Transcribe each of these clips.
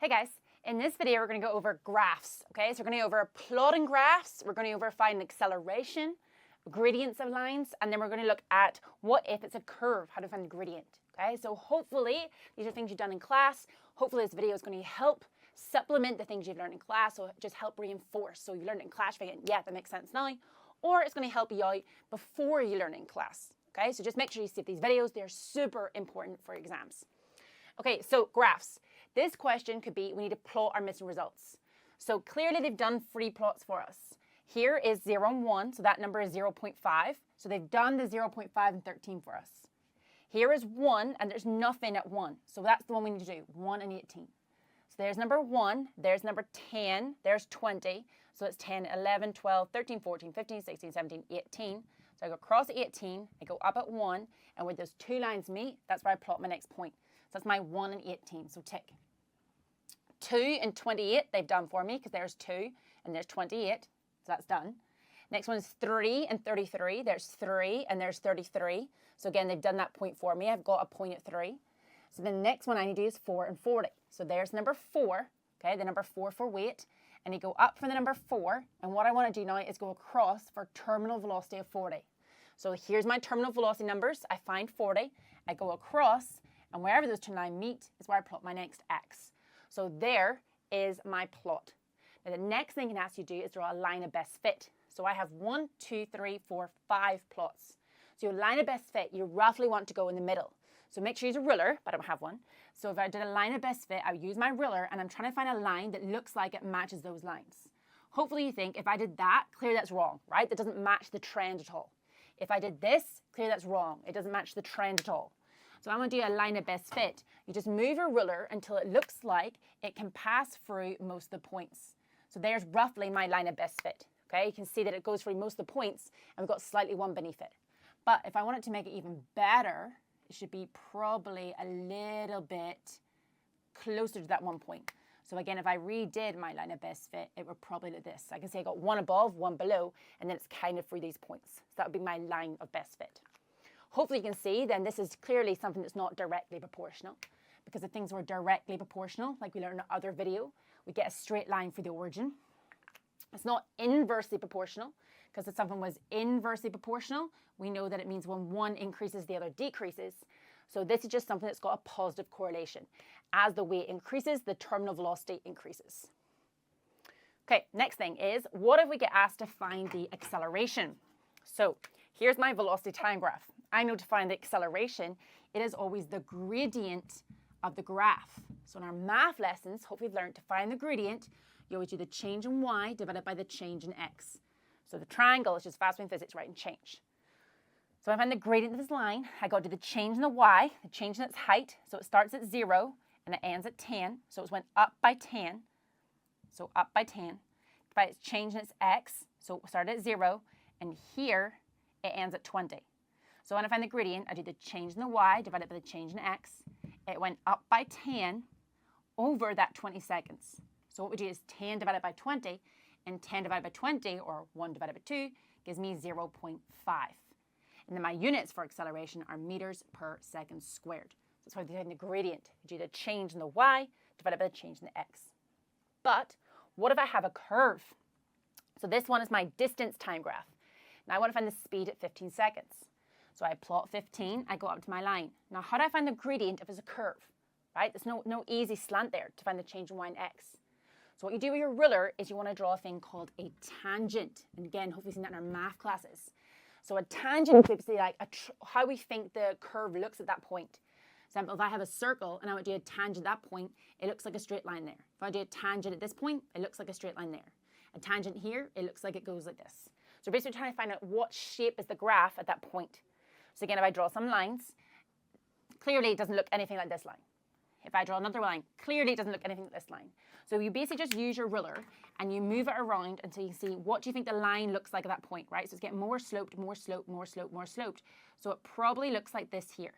Hey guys, in this video we're going to go over graphs, okay? So we're going to go over plotting graphs, we're going to go over finding acceleration, gradients of lines, and then we're going to look at what if it's a curve, how to find the gradient, okay? So hopefully these are things you've done in class. Hopefully this video is going to help supplement the things you've learned in class, so just help reinforce. So you learned it in class, you're thinking, yeah, that makes sense now, or it's going to help you out before you learn it in class, okay? So just make sure you see these videos. They're super important for exams. Okay, so graphs. This question could be, we need to plot our missing results. So clearly they've done free plots for us. Here is 0 and 1, so that number is 0.5. So they've done the 0.5 and 13 for us. Here is 1, and there's nothing at 1. So that's the one we need to do, 1 and 18. So there's number 1, there's number 10, there's 20. So it's 10, 11, 12, 13, 14, 15, 16, 17, 18. So I go across 18, I go up at 1, and where those two lines meet, that's where I plot my next point. So that's my 1 and 18, so tick. 2 and 28 they've done for me because there's 2 and there's 28, so that's done. Next one is 3 and 33, there's 3 and there's 33. So again, they've done that point for me. I've got a point at 3. So the next one I need to do is 4 and 40. So there's number 4, okay, the number 4 for weight. And you go up from the number 4, and what I want to do now is go across for terminal velocity of 40. So here's my terminal velocity numbers. I find 40, I go across, and wherever those two lines meet is where I plot my next x. So there is my plot. Now the next thing I can ask you to do is draw a line of best fit. So I have 1, 2, 3, 4, 5 plots. So your line of best fit, you roughly want to go in the middle. So make sure you use a ruler, but I don't have one. So if I did a line of best fit, I would use my ruler, and I'm trying to find a line that looks like it matches those lines. Hopefully you think, if I did that, clearly that's wrong, right? That doesn't match the trend at all. If I did this, clearly that's wrong. It doesn't match the trend at all. So I'm going to do a line of best fit. You just move your ruler until it looks like it can pass through most of the points. So there's roughly my line of best fit. Okay, you can see that it goes through most of the points, and we've got slightly one beneath it. But if I want it to make it even better, it should be probably a little bit closer to that 1 point. So again, if I redid my line of best fit, it would probably look this. I can see I got one above, one below, and then it's kind of through these points. So that would be my line of best fit. Hopefully you can see then this is clearly something that's not directly proportional, because if things were directly proportional, like we learned in the other video, we get a straight line for the origin. It's not inversely proportional, because if something was inversely proportional, we know that it means when one increases, the other decreases. So this is just something that's got a positive correlation. As the weight increases, the terminal velocity increases. Okay, next thing is, what if we get asked to find the acceleration? So here's my velocity time graph. I know to find the acceleration, it is always the gradient of the graph. So in our math lessons, hopefully we've learned to find the gradient, you always do the change in y divided by the change in x. So the triangle is just fast in physics, right, and change. So if I find the gradient of this line, I go to the change in the y, the change in its height. So it starts at 0 and it ends at 10. So it went up by 10. So up by 10. By its change in its x, so it started at 0, and here it ends at 20. So when I find the gradient, I do the change in the y divided by the change in x. It went up by 10 over that 20 seconds. So what we do is 10 divided by 20, and 10 divided by 20, or 1 divided by 2, gives me 0.5. And then my units for acceleration are meters per second squared. So that's why we find the gradient. We do the change in the y divided by the change in the x. But what if I have a curve? So this one is my distance time graph. Now I want to find the speed at 15 seconds. So I plot 15, I go up to my line. Now how do I find the gradient if it's a curve? Right? There's no easy slant there to find the change in y and x. So what you do with your ruler is you want to draw a thing called a tangent. And again, hopefully you've seen that in our math classes. So a tangent is basically like how we think the curve looks at that point. For example, if I have a circle and I would do a tangent at that point, it looks like a straight line there. If I do a tangent at this point, it looks like a straight line there. A tangent here, it looks like it goes like this. So basically trying to find out what shape is the graph at that point. So again, if I draw some lines, clearly it doesn't look anything like this line. If I draw another line, clearly it doesn't look anything like this line. So you basically just use your ruler and you move it around until you see what do you think the line looks like at that point, right? So it's getting more sloped, more sloped, more sloped, more sloped. So it probably looks like this here.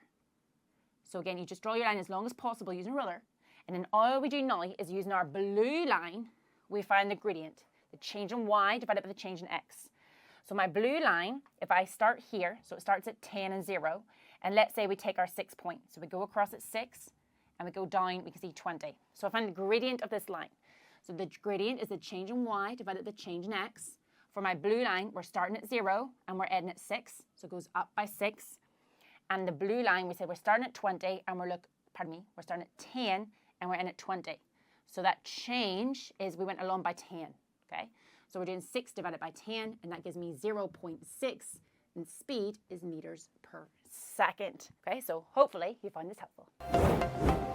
So again, you just draw your line as long as possible using a ruler. And then all we do now is using our blue line, we find the gradient, the change in y divided by the change in x. So my blue line, if I start here, so it starts at 10 and 0, and let's say we take our 6 point. So we go across at 6, and we go down, we can see 20. So I find the gradient of this line. So the gradient is the change in y divided by the change in x. For my blue line, we're starting at 0 and we're ending at 6. So it goes up by 6. And the blue line, we said we're starting at 20 and we're starting at 10 and we're ending at 20. So that change is we went along by 10, okay? So we're doing 6 divided by 10, and that gives me 0.6, and speed is meters per second, okay? So hopefully you find this helpful.